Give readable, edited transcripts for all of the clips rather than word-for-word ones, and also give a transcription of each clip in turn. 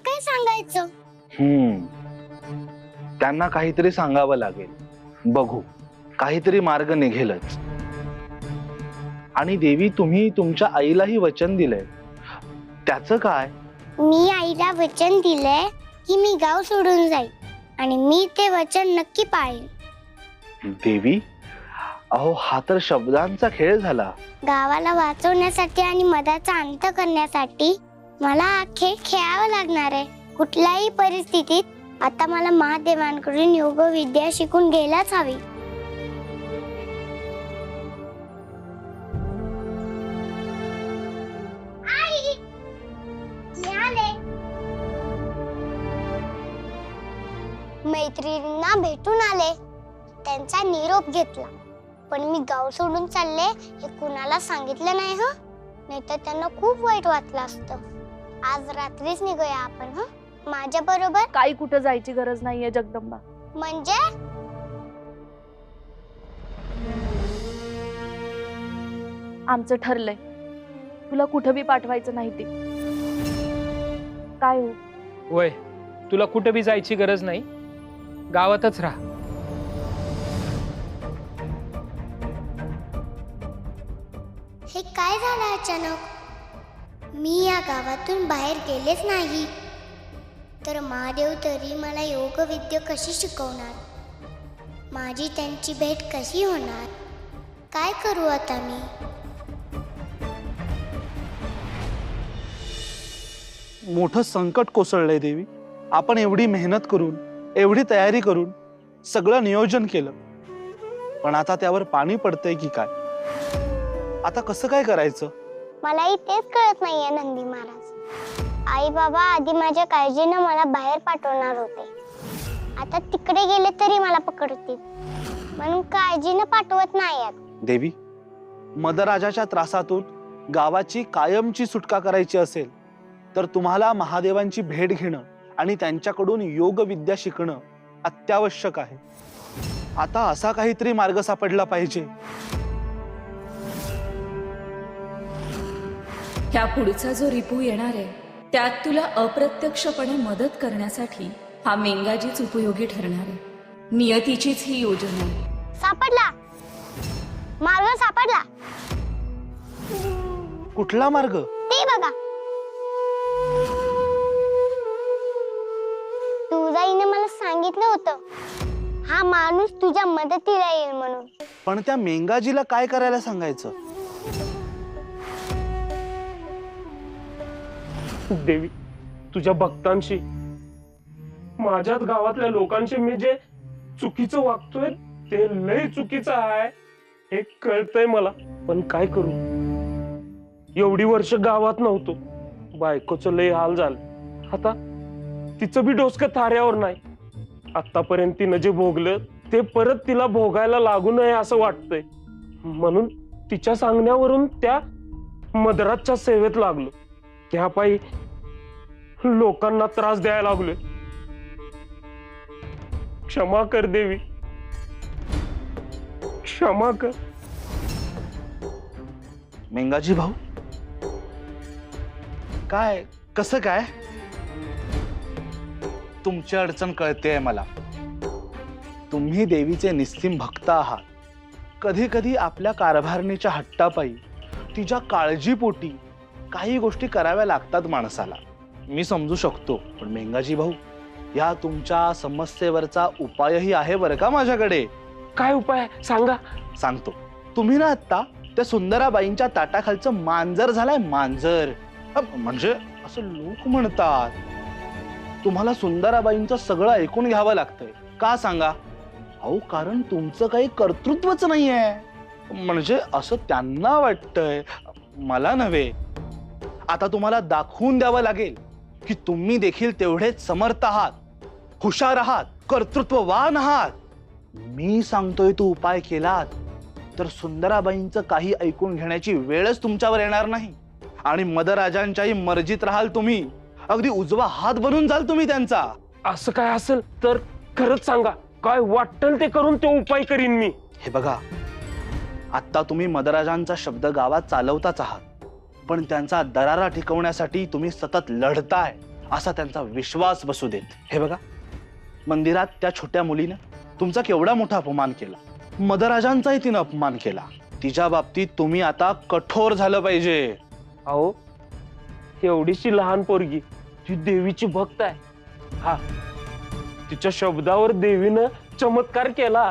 काय सांगायचं? त्यांना काहीतरी सांगावं लागेल. बघू, काहीतरी मार्ग निघेलच. आणि देवी, तुम्ही तुमच्या आईलाही वचन दिलंय, त्याचं काय? मी आईला वचन दिलंय की मी गाव सोडून जाईल आणि मी ते वचन नक्की पाळेन. देवी, अहो हा तर शब्दांचा खेळ झाला. गावाला वाचवण्यासाठी आणि मदाचा अंत करण्यासाठी मला हा खेळ खेळावा लागणार आहे. कुठल्याही परिस्थितीत आता मला महादेवांकडून योग विद्या शिकून घ्यायलाच हवी. मैत्रिणींना भेटून आले, त्यांचा निरोप घेतला. पण मी गाव सोडून चालले हे कुणाला सांगितलं नाही हं, नाहीतर त्यांना खूप वाईट वाटलं असतं. आज रात्रीच निघूया आपण हं, माझ्या बरोबर. काही कुठं जायची गरज नाहीये जगदंबा. म्हणजे आमचं ठरलंय, तुला कुठं बी पाठवायचं नाही ते. काय हो? वय, तुला कुठं बी जायची गरज नाही, गावातच राहा. हे काय झालं अचानक? मी या गावातून बाहेर गेलेच नाही तर महादेव तरी मला योग विद्या कशी शिकवणार? माझी त्यांची भेट कशी होणार? काय करू आता मी? मोठं संकट कोसळलंय देवी. आपण एवढी मेहनत करून, एवढी तयारी करून सगळं नियोजन केलं, पण आता त्यावर पाणी पडतंय की काय? आता कसं काय करायचं? मलाही तेच कळत नाहीये नंदी महाराज. आई बाबा आधी माझ्या काळजीनं मला बाहेर पाठवणार होते, आता तिकडे गेले तरी मला पकडतील, म्हणून काळजीनं पाठवत नाहीयेत. देवी, मदराजाच्या त्रासातून गावाची कायमची सुटका करायची असेल तर तुम्हाला महादेवांची भेट घेणं आणि त्यांच्याकडून योग विद्या शिकणं अत्यावश्यक आहे. आता असा काहीतरी मार्ग सापडला पाहिजे. ह्या पुढचा जो रिपू येणार आहे त्यात तुला अप्रत्यक्षपणे मदत करण्यासाठी हा मेंगाजीच उपयोगी ठरणार आहे. नियतीचीच ही योजना आहे. सापडला मार्ग, सापडला. कुठला मार्ग? ते बघा, तुळजाईने मला सांगितलं होतं हा माणूस तुझ्या मदतीला येईल म्हणून. पण त्या मेंगाजीला काय करायला सांगायचं? देवी, तुझ्या भक्तांशी, माझ्याच गावातल्या लोकांशी मी जे चुकीचं वागतोय ते लय चुकीचं आहे हे कळतंय मला. पण काय करू, एवढी वर्ष गावात नव्हतो, बायकोचं लय हाल झालं. आता तिचं बी डोसकं थाऱ्यावर नाही. आतापर्यंत तिनं जे भोगलं ते परत तिला भोगायला लागू नये असं वाटतंय, म्हणून तिच्या सांगण्यावरून त्या मदराच्या सेवेत लागलो. त्या पायी लोकांना त्रास द्यायला लागलोय. क्षमा कर देवी, क्षमा कर. मेंगाजी भाऊ, काय, कसं काय? तुमची अडचण कळतेय मला. तुम्ही देवीचे निस्सीम भक्त आहात. कधी कधी आपल्या कारभारणीच्या हट्टापायी, तिच्या काळजीपोटी काही गोष्टी कराव्या लागतात माणसाला. मी समजू शकतो. पण मेंगाजी भाऊ, या तुमच्या समस्येवरचा उपायही आहे बरं का माझ्याकडे. काय उपाय सांगा? सांगतो. तुम्ही ना आता त्या सुंदराबाईंच्या ताटाखालचं मांजर झालाय, मांजर. म्हणजे असं लोक म्हणतात. तुम्हाला सुंदराबाईंचं सगळं ऐकून घ्यावं लागतंय. का सांगा? अहो, कारण तुमचं काही कर्तृत्वच नाहीये. म्हणजे असं त्यांना वाटतंय, मला नव्हे. आता तुम्हाला दाखवून द्यावं लागेल की तुम्ही देखील तेवढेच समर्थ आहात, हुशार आहात, कर्तृत्ववान आहात. मी सांगतोय तो उपाय केलात तर सुंदराबाईंचं काही ऐकून घेण्याची वेळच तुमच्यावर येणार नाही आणि मदराजांच्याही मर्जीत राहाल तुम्ही. अगदी उजवा हात बनून जाल तुम्ही त्यांचा. असं काय असेल तर खरंच सांगा, काय वाटेल ते करून तो उपाय करीन मी. हे बघा, आता तुम्ही मदराजांचा शब्द गावात चालवताच आहात, पण त्यांचा दरारा टिकवण्यासाठी तुम्ही सतत लढताय असा त्यांचा विश्वास बसू देत. हे बघा, मंदिरात त्या छोट्या मुलीनं तुमचा केवढा मोठा अपमान केला. मदराजांचाही तिनं अपमान केला. तिच्या बाबतीत तुम्ही आता कठोर झालं पाहिजे. अहो, एवढीशी लहान पोरगी ती देवीची भक्त आहे. हा, तिच्या शब्दावर देवीनं चमत्कार केला.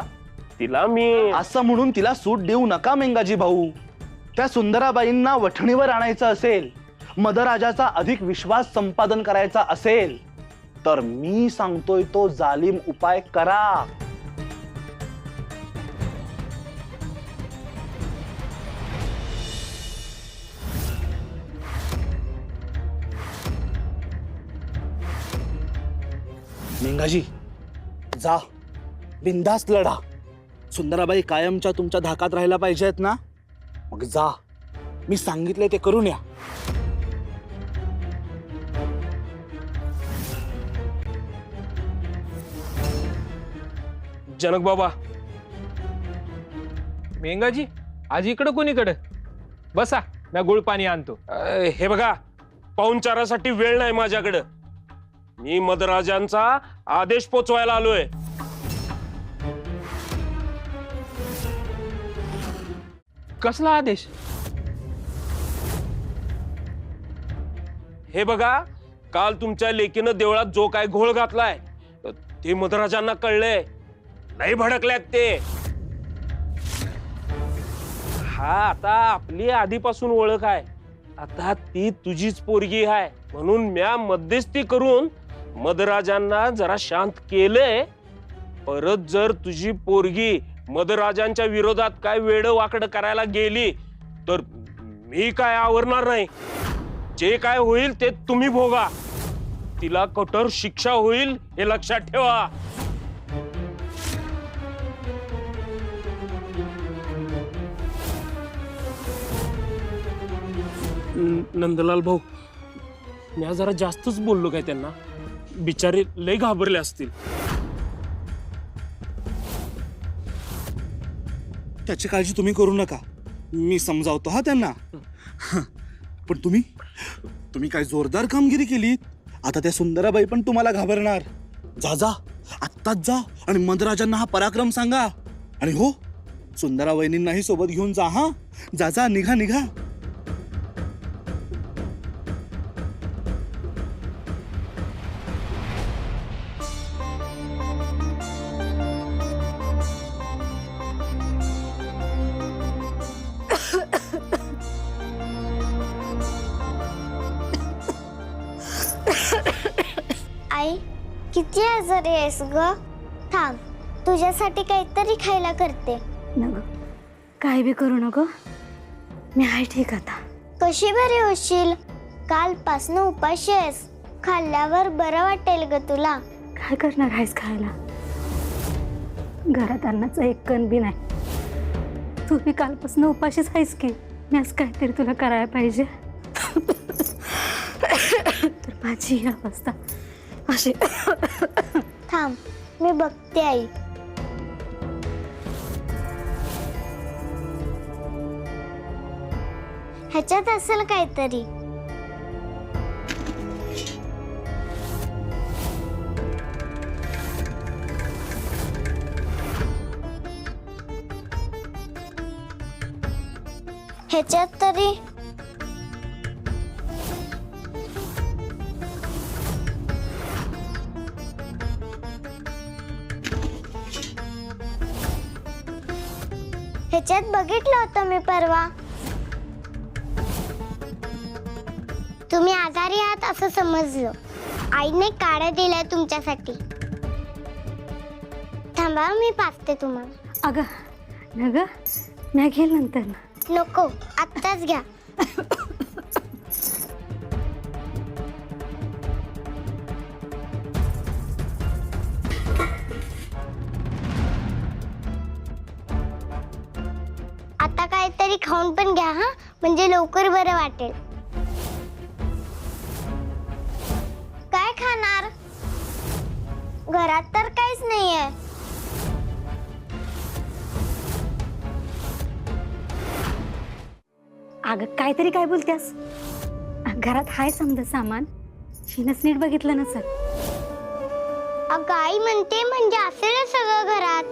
तिला मी असं म्हणून तिला सूट देऊ नका मेंगाजी भाऊ. त्या सुंदराबाईंना वठणीवर आणायचं असेल, मदराजाचा अधिक विश्वास संपादन करायचा असेल, तर मी सांगतोय तो जालिम उपाय करा. मेंगाजी, जा, बिंदास लढा. सुंदराबाई कायमच्या तुमच्या धाकात राहायला पाहिजेत ना? मग जा, मी सांगितले ते करून या. जनक बाबा, मेंगाजी, आज इकडं कोणीकडं? बसा, मी गुळ पाणी आणतो. हे बघा, पाहुणचारासाठी वेळ नाही माझ्याकडं. मी मदराजांचा आदेश पोचवायला आलोय. कसला आदेश? हे बघा, काल तुमच्या लेकीनं देवळात जो काय घोळ घातलाय ते मदराजांना कळलंय. नाही भडकल्यात ते. हा, आता आपली आधीपासून ओळख आहे. आता ती तुझीच पोरगी आहे म्हणून म्या मध्यस्थी करून मदराजांना जरा शांत केलंय. परत जर तुझी पोरगी मदराजांच्या विरोधात काय वेड वाकड करायला गेली तर मी काय आवरणार नाही. जे काय होईल ते तुम्ही भोगा. तिला कठोर शिक्षा होईल हे लक्षात ठेवा. नंदलाल भाऊ, मी जरा जास्तच बोललो काय त्यांना? बिचारे लय घाबरले असतील. त्याची काळजी तुम्ही करू नका, मी समजावतो हा त्यांना. पण तुम्ही काय जोरदार कामगिरी केलीत. आता त्या सुंदराबाई पण तुम्हाला घाबरणार. जा जा, आत्ताच जा आणि मदराजांना हा पराक्रम सांगा. आणि हो, सुंदराबाईंनाही सोबत घेऊन जा. हा, जा जा, निघा निघा. आई, किती आजारी आहेस ग? थांब, तुझ्यासाठी काहीतरी खायला करते. नको, काय बी करू नको, मी आहे ठीक आता. कशी बरी होशील? कालपासनं उपाशी आहेस. खाल्ल्यावर बरं वाटेल ग तुला. काय करणार आहेस खायला? घरात अन्नाचा एक कण बी नाही. तू बी कालपासून उपाशीच आहेस की. मी आज काहीतरी तुला करायला पाहिजे. तर माझी ही अवस्था अशी. थांब, मी बघते आई. ह्याच्यात असेल काहीतरी. ह्याच्यात तरी. ह्याच्यात बघितलं होतं मी परवा. तुम्ही आजारी आहात असं समजलं. आईने काढा दिलाय तुमच्यासाठी. थांबा, मी पाचते तुम्हाला. अगं नग, मी घेईल नंतर ना. नको, आत्ताच घ्या. आता काहीतरी खाऊन पण घ्या हा, म्हणजे लवकर बरं वाटेल. काय खाणार? घरात तर काहीच नाहीये. अगं काहीतरी काय बोलतेस? घरात हाय समजा सामान, हिनच नीट बघितलं नसेल. अगं आई म्हणते म्हणजे असेल सगळं घरात.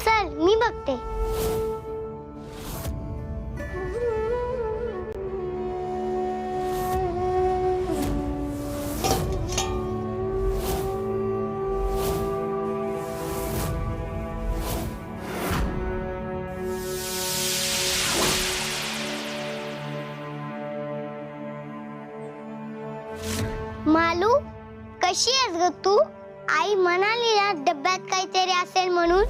चल मी बघते. मालू, कशी आहेस ग तू? आई म्हणाली ना डब्यात काहीतरी असेल म्हणून.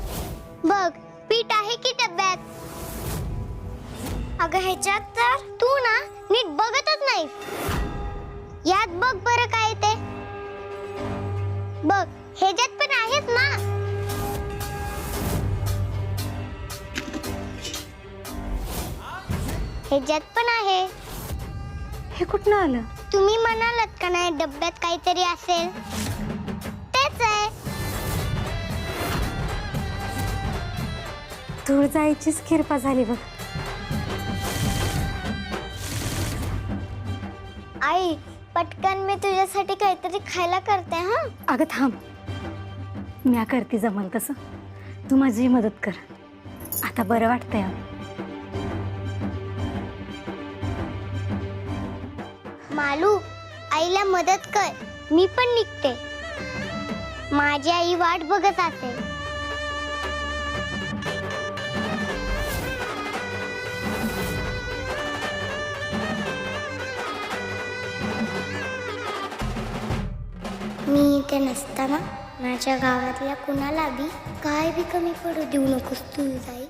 बघ, पीठ आहे की डब्यात? अगं ह्याच्यात तर तू ना नीट बघतच नाहीस. यात बघ बरं काय ते. बघ, ह्याच्यात पण आहेच ना. ह्याच्यात पण आहे. हे कुठनं आलं? तुम्ही म्हणालात का नाही डब्यात काहीतरी असेल, तेच आहे. धूळ जायचीच किरपा झाली बघ. आई, पटकन मी तुझ्यासाठी काहीतरी खायला करते. हा, अगं थांब, म्या करते जमल तसं. तू माझी मदत कर. आता बरं वाटतंय. मालू, आईला मदत कर. मी पण निघते. माझी आई वाट बघत असेल. मी इथे नसताना माझ्या गावातल्या कुणाला बी काय बी कमी पडू देऊ नकोस तू. आई